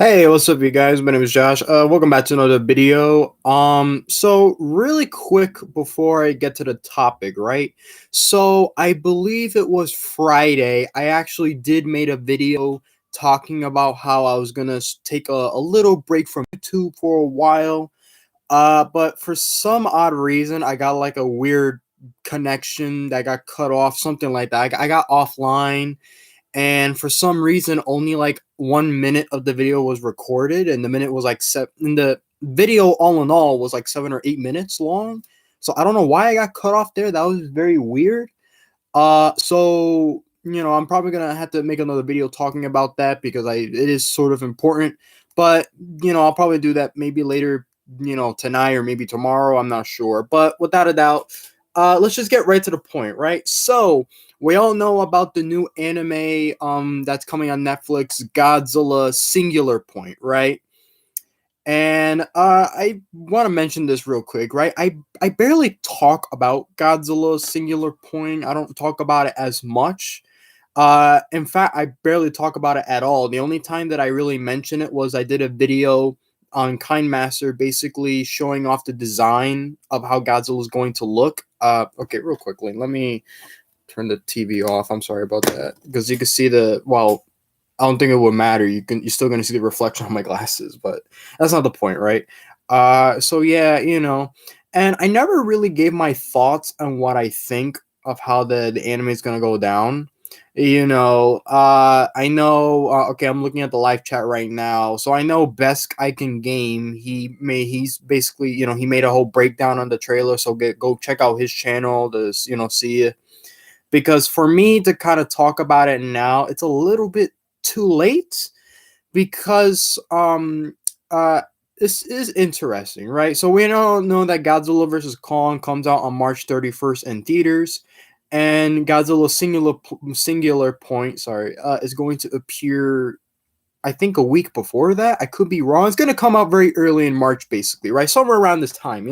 Hey, what's up, you guys? My name is Josh. Welcome back to another video. So really quick before I get to the topic, right? So I believe it was Friday. I actually did made a video talking about how I was gonna take a little break from YouTube for a while. But for some odd reason, I got like a weird connection that got cut off, something like that. I got offline, and for some reason only like 1 minute of the video was recorded, and the minute was like in the video all in all was like 7 or 8 minutes long. So I don't know why I got cut off there. That was very weird. So I'm probably gonna have to make another video talking about that because it is sort of important. But I'll probably do that maybe later, tonight or maybe tomorrow. I'm not sure. But without a doubt, let's just get right to the point, right? So we all know about the new anime that's coming on Netflix, Godzilla Singular Point, right? And I want to mention this real quick, right? I barely talk about Godzilla Singular Point. I don't talk about it as much. In fact, I barely talk about it at all. The only time that I really mention it was I did a video on KindMaster, basically showing off the design of how Godzilla is going to look. Okay, real quickly, let me turn the TV off. I'm sorry about that, because you can see I don't think it would matter. You're still gonna see the reflection of my glasses, but that's not the point, right? So yeah, and I never really gave my thoughts on what I think of how the anime is gonna go down. I know. Okay, I'm looking at the live chat right now, so I know Best I Can Game. He's basically, he made a whole breakdown on the trailer. So go check out his channel to see it, because for me to kind of talk about it now, it's a little bit too late, because this is interesting, right? So we all know that Godzilla vs. Kong comes out on March 31st in theaters, and Godzilla Singular Point, sorry, is going to appear, I think, a week before that. I could be wrong. It's going to come out very early in March, basically, right? Somewhere around this time,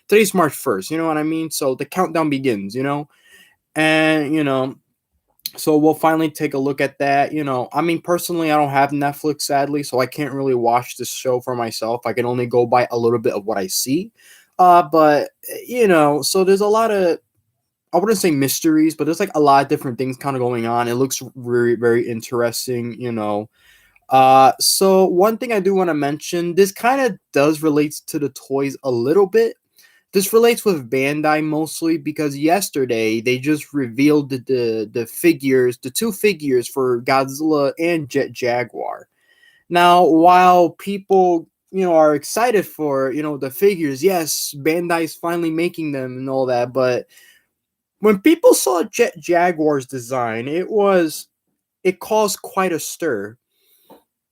Today's March 1st, you know what I mean? So the countdown begins, and so we'll finally take a look at that. I mean, personally, I don't have Netflix, sadly, so I can't really watch this show for myself. I can only go by a little bit of what I see. But so there's a lot of, I wouldn't say mysteries, but there's like a lot of different things kind of going on. It looks very, very interesting. So one thing I do want to mention, this kind of does relate to the toys a little bit. This relates with Bandai mostly because yesterday they just revealed the figures, the two figures for Godzilla and Jet Jaguar. Now, while people are excited for the figures, yes, Bandai's finally making them and all that, but when people saw Jet Jaguar's design, it caused quite a stir.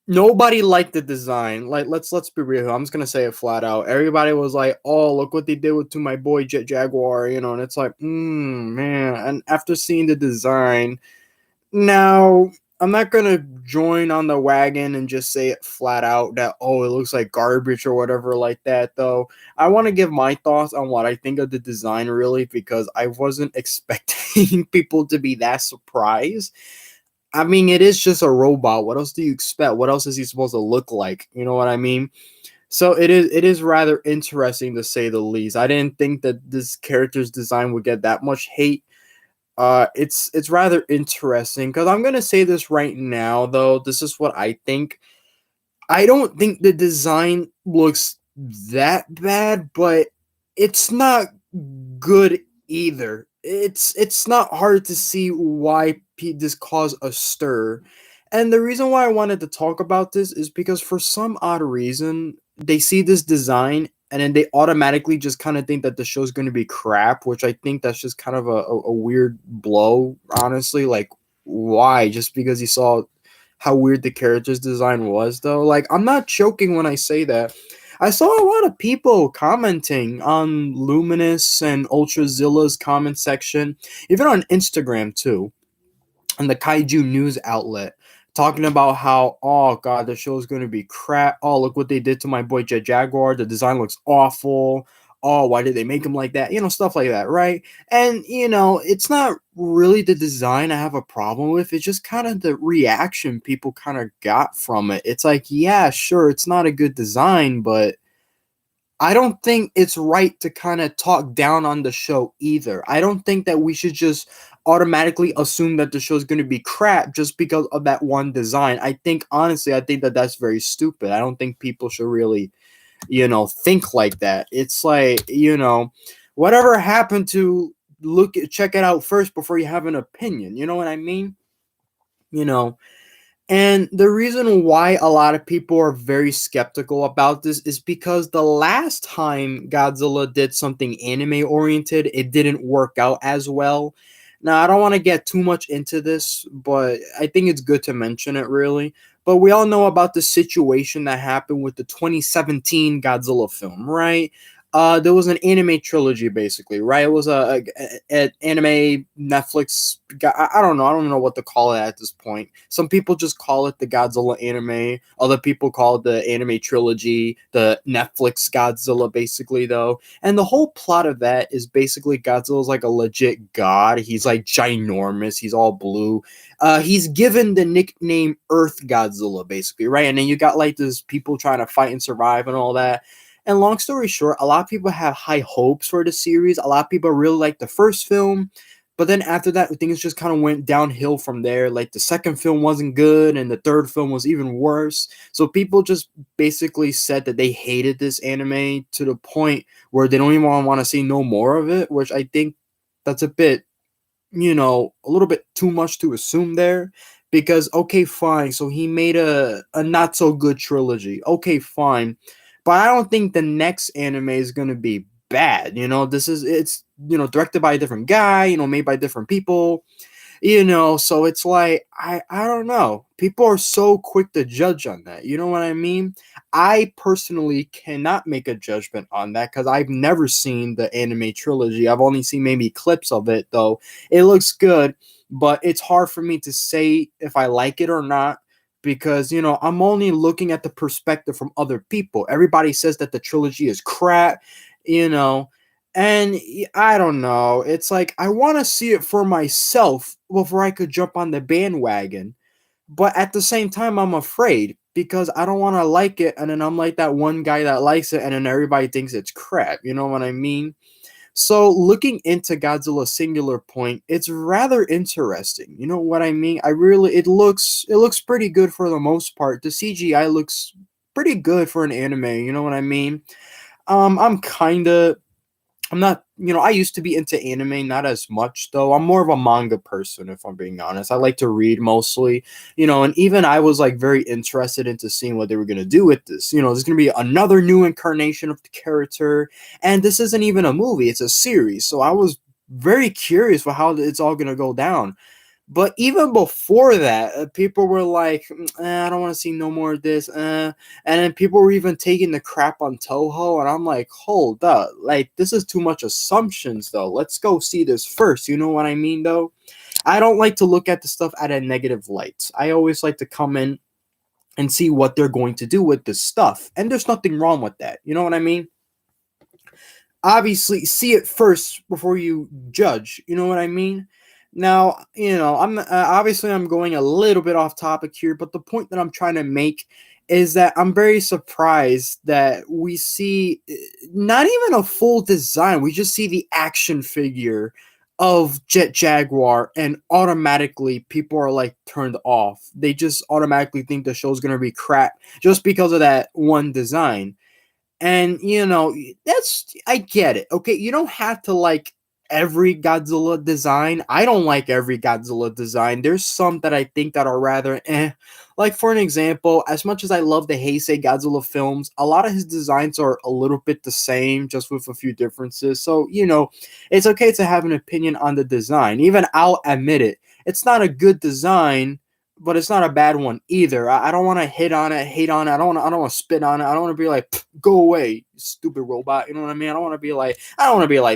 Nobody liked the design. Like, let's be real. I'm just gonna say it flat out. Everybody was like, "Oh, look what they did to my boy Jet Jaguar," and it's like, man. And after seeing the design, now I'm not gonna join on the wagon and just say it flat out that, oh, it looks like garbage or whatever like that. Though I want to give my thoughts on what I think of the design, really, because I wasn't expecting people to be that surprised. I mean, it is just a robot. What else do you expect? What else is he supposed to look like? You know what I mean? So it is rather interesting, to say the least. I didn't think that this character's design would get that much hate. It's rather interesting, because I'm gonna say this right now, though. This is what I think. I don't think the design looks that bad, but it's not good either. It's not hard to see why this caused a stir. And the reason why I wanted to talk about this is because for some odd reason, they see this design and then they automatically just kind of think that the show's going to be crap, which I think that's just kind of a weird blow, honestly. Like, why? Just because you saw how weird the character's design was, though? Like, I'm not joking when I say that. I saw a lot of people commenting on Luminous and Ultrazilla's comment section, even on Instagram too, on the Kaiju news outlet, talking about how, oh god, the show's going to be crap. Oh, look what they did to my boy Jet Jaguar. The design looks awful. oh, why did they make him like that? Stuff like that, right? And it's not really the design I have a problem with. It's just kind of the reaction people kind of got from it. It's like, yeah, sure, it's not a good design, but I don't think it's right to kind of talk down on the show either. I don't think that we should just automatically assume that the show is going to be crap just because of that one design. I think, honestly, I think that that's very stupid. I don't think people should really, think like that. It's like, whatever happened to check it out first before you have an opinion. You know what I mean? You know, and the reason why a lot of people are very skeptical about this is because the last time Godzilla did something anime oriented, it didn't work out as well. Now, I don't want to get too much into this, but I think it's good to mention it really. But we all know about the situation that happened with the 2017 Godzilla film, right? There was an anime trilogy, basically, right? It was an anime Netflix. I don't know. I don't know what to call it at this point. Some people just call it the Godzilla anime. Other people call it the anime trilogy, the Netflix Godzilla, basically, though. And the whole plot of that is basically Godzilla's like a legit god. He's like ginormous. He's all blue. He's given the nickname Earth Godzilla, basically, right? And then you got like these people trying to fight and survive and all that. And long story short, a lot of people have high hopes for the series. A lot of people really like the first film, but then after that, things just kind of went downhill from there. Like the second film wasn't good, and the third film was even worse. So people just basically said that they hated this anime to the point where they don't even want to see no more of it, which I think that's a bit, a little bit too much to assume there. Because, okay, fine. So he made a not so good trilogy. Okay, fine. But I don't think the next anime is going to be bad. It's, directed by a different guy, made by different people. So it's like I don't know. People are so quick to judge on that. You know what I mean? I personally cannot make a judgment on that because I've never seen the anime trilogy. I've only seen maybe clips of it, though. It looks good, but it's hard for me to say if I like it or not because I'm only looking at the perspective from other people. Everybody says that the trilogy is crap, you know and I don't know. It's like I want to see it for myself before I could jump on the bandwagon. But at the same time, I'm afraid because I don't want to like it. And then I'm like that one guy that likes it. And then everybody thinks it's crap. You know what I mean? So looking into Godzilla Singular Point, it's rather interesting. You know what I mean? It looks pretty good for the most part. The CGI looks pretty good for an anime. You know what I mean? I'm not, I used to be into anime, not as much though. I'm more of a manga person, if I'm being honest. I like to read mostly, and even I was like very interested into seeing what they were going to do with this. There's going to be another new incarnation of the character, and this isn't even a movie, it's a series. So I was very curious for how it's all going to go down. But even before that, people were like, I don't want to see no more of this. And then people were even taking the crap on Toho. And I'm like, hold up. Like, this is too much assumptions, though. Let's go see this first. You know what I mean, though? I don't like to look at the stuff at a negative light. I always like to come in and see what they're going to do with this stuff. And there's nothing wrong with that. You know what I mean? Obviously see it first before you judge. You know what I mean? Now, I'm obviously I'm going a little bit off topic here, but the point that I'm trying to make is that I'm very surprised that we see not even a full design. We just see the action figure of Jet Jaguar, and automatically people are like turned off. They just automatically think the show's gonna be crap just because of that one design. And that's I get it. Okay, you don't have to like every Godzilla design. I don't like every Godzilla design. There's some that I think that are rather eh. Like for an example, as much as I love the Heisei Godzilla films, a lot of his designs are a little bit the same, just with a few differences. So, it's okay to have an opinion on the design. Even I'll admit it. It's not a good design, but it's not a bad one either. I don't want to hate on it. I don't want to spit on it. I don't want to be like, go away, you stupid robot. You know what I mean? I don't want to be like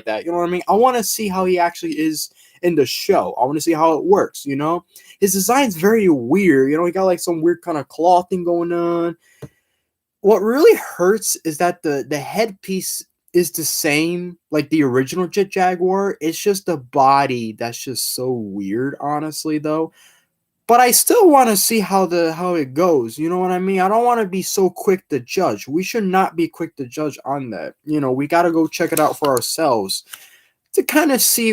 that. You know what I mean? I want to see how he actually is in the show. I want to see how it works. His design's very weird. He got like some weird kind of claw thing going on. What really hurts is that the headpiece is the same like the original Jet Jaguar. It's just the body that's just so weird, honestly, though. But I still want to see how it goes. You know what I mean? I don't want to be so quick to judge. We should not be quick to judge on that. You know, we got to go check it out for ourselves to kind of see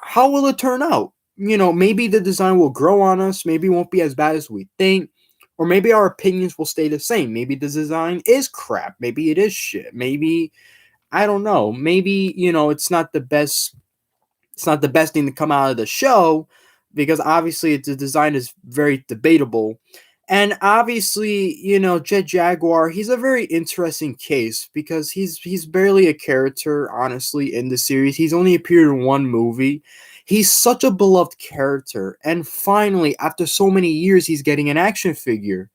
how will it turn out. You know, maybe the design will grow on us. Maybe it won't be as bad as we think. Or maybe our opinions will stay the same. Maybe the design is crap. Maybe it is shit. Maybe, I don't know. Maybe, you know, it's not the best thing to come out of the show because obviously the design is very debatable. And obviously, you know, Jet Jaguar, he's a very interesting case because he's barely a character, honestly, in the series. He's only appeared in one movie. He's such a beloved character. And finally, after so many years, he's getting an action figure.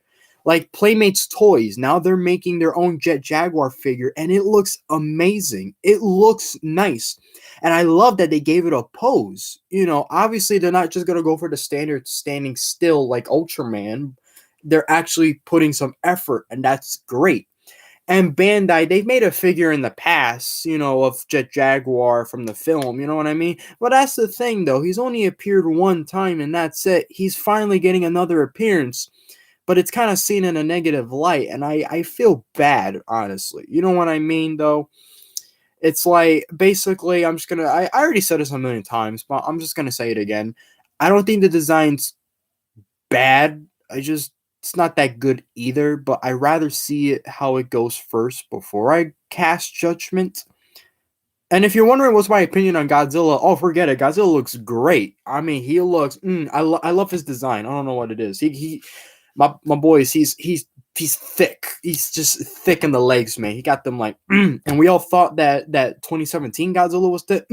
Like Playmates Toys, now they're making their own Jet Jaguar figure, and it looks amazing. It looks nice. And I love that they gave it a pose. You know, obviously they're not just gonna go for the standard standing still like Ultraman. They're actually putting some effort, and that's great. And Bandai, they've made a figure in the past, you know, of Jet Jaguar from the film, you know what I mean? But that's the thing, though. He's only appeared one time, and that's it. He's finally getting another appearance, but it's kind of seen in a negative light, and I feel bad, honestly. You know what I mean, though? It's like, basically, I already said this a million times, but I'm just gonna say it again. I don't think the design's bad. It's not that good either, but I rather see it how it goes first before I cast judgment. And if you're wondering what's my opinion on Godzilla, oh, forget it. Godzilla looks great. I mean, he looks. I love his design. I don't know what it is. My boys. He's thick. He's just thick in the legs, man. He got them like. And we all thought that 2017 Godzilla was thick.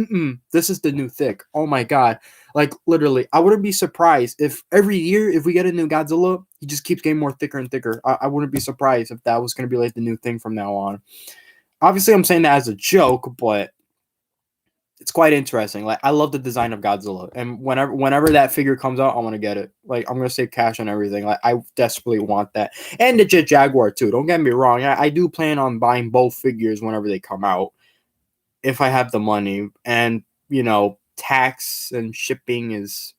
This is the new thick. Oh my god. Like literally, I wouldn't be surprised if every year if we get a new Godzilla, he just keeps getting more thicker and thicker. I wouldn't be surprised if that was gonna be like the new thing from now on. Obviously, I'm saying that as a joke, but it's quite interesting. Like I love the design of Godzilla, and whenever that figure comes out, I want to get it. Like I'm gonna save cash on everything. Like I desperately want that, and the Jet Jaguar too. Don't get me wrong. I do plan on buying both figures whenever they come out, if I have the money. And you know, tax and shipping is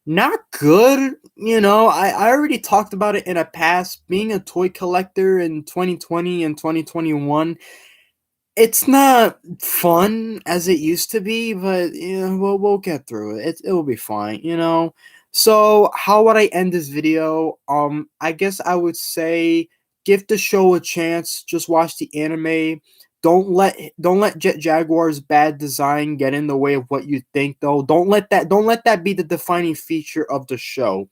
not good. You know, I already talked about it in a past. Being a toy collector in 2020 and 2021, it's not fun as it used to be, but you know, we'll get through it. It will be fine, you know. So how would I end this video? I guess I would say give the show a chance. Just watch the anime. Don't let Jet Jaguar's bad design get in the way of what you think, though. Don't let that be the defining feature of the show.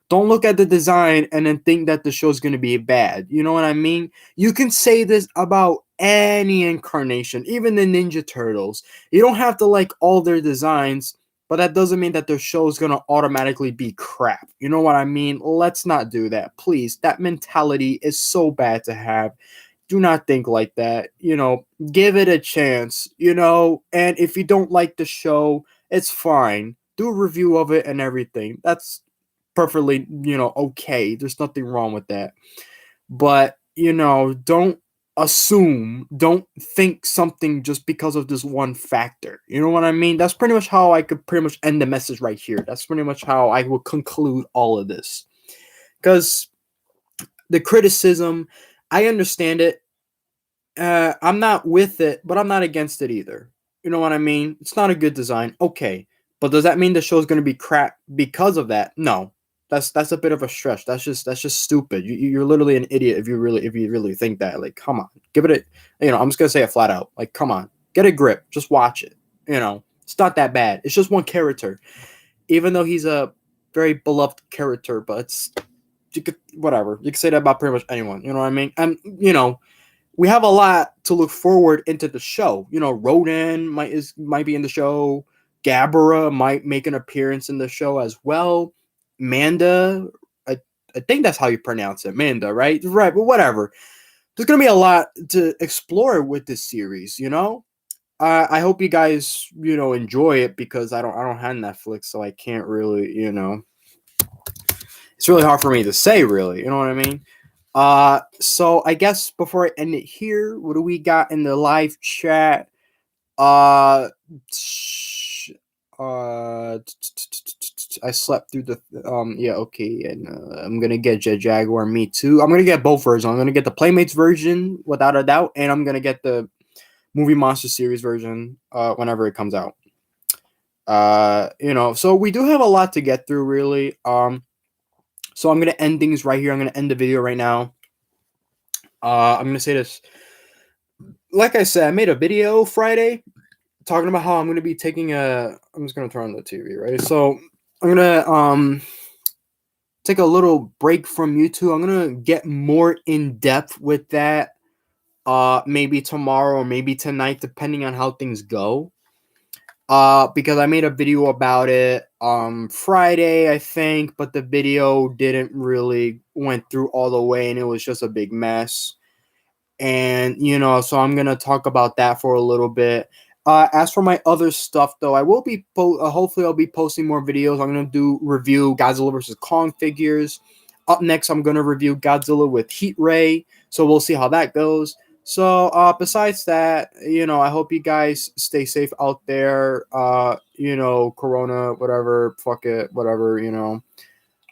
Don't look at the design and then think that the show's going to be bad. You know what I mean? You can say this about any incarnation, even the Ninja Turtles. You don't have to like all their designs, but that doesn't mean that their show is going to automatically be crap. You know what I mean? Let's not do that, please. That mentality is so bad to have. Do not think like that. You know, give it a chance, you know, and if you don't like the show, it's fine. Do a review of it and everything. That's perfectly, you know, okay. There's nothing wrong with that. But, you know, don't think something just because of this one factor. You know what I mean? That's pretty much how I could pretty much end the message right here. That's pretty much how I will conclude all of this. Because the criticism, I understand it. I'm not with it, but I'm not against it either. You know what I mean? It's not a good design. Okay. But does that mean the show's going to be crap because of that? No. That's a bit of a stretch. That's just stupid. You're literally an idiot if you really think that. Like, come on, give it a. You know, I'm just gonna say it flat out. Like, come on, get a grip. Just watch it. You know, it's not that bad. It's just one character, even though he's a very beloved character. But whatever. You can say that about pretty much anyone. You know what I mean? And you know, we have a lot to look forward into the show. You know, Rodan might be in the show. Gabara might make an appearance in the show as well. Manda, I think that's how you pronounce it, Manda, right? Right, but whatever. There's gonna be a lot to explore with this series, you know. I hope you guys, you know, enjoy it because I don't have Netflix, so I can't really, you know. It's really hard for me to say, really. You know what I mean? So I guess before I end it here, what do we got in the live chat? Uh, I slept through the yeah, okay, and I'm gonna get Jet Jaguar. Me too. I'm gonna get both versions. I'm gonna get the Playmates version without a doubt, and I'm gonna get the Movie Monster Series version whenever it comes out. So we do have a lot to get through, really. So I'm gonna end things right here. I'm gonna end the video right now. I'm gonna say this. Like I said, I made a video Friday talking about how I'm gonna be taking a. I'm just gonna turn on the TV, right? So I'm gonna take a little break from YouTube. I'm gonna get more in depth with that. Maybe tomorrow or maybe tonight, depending on how things go. Because I made a video about it Friday, I think, but the video didn't really went through all the way, and it was just a big mess. And so I'm gonna talk about that for a little bit. As for my other stuff, though, I will be hopefully I'll be posting more videos. I'm gonna do review Godzilla versus Kong figures. Up next, I'm gonna review Godzilla with Heat Ray. So we'll see how that goes. So besides that, I hope you guys stay safe out there. Corona, whatever, fuck it, whatever.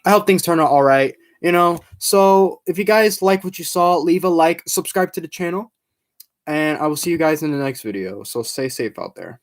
I hope things turn out all right. So if you guys like what you saw, leave a like, subscribe to the channel, and I will see you guys in the next video. So stay safe out there.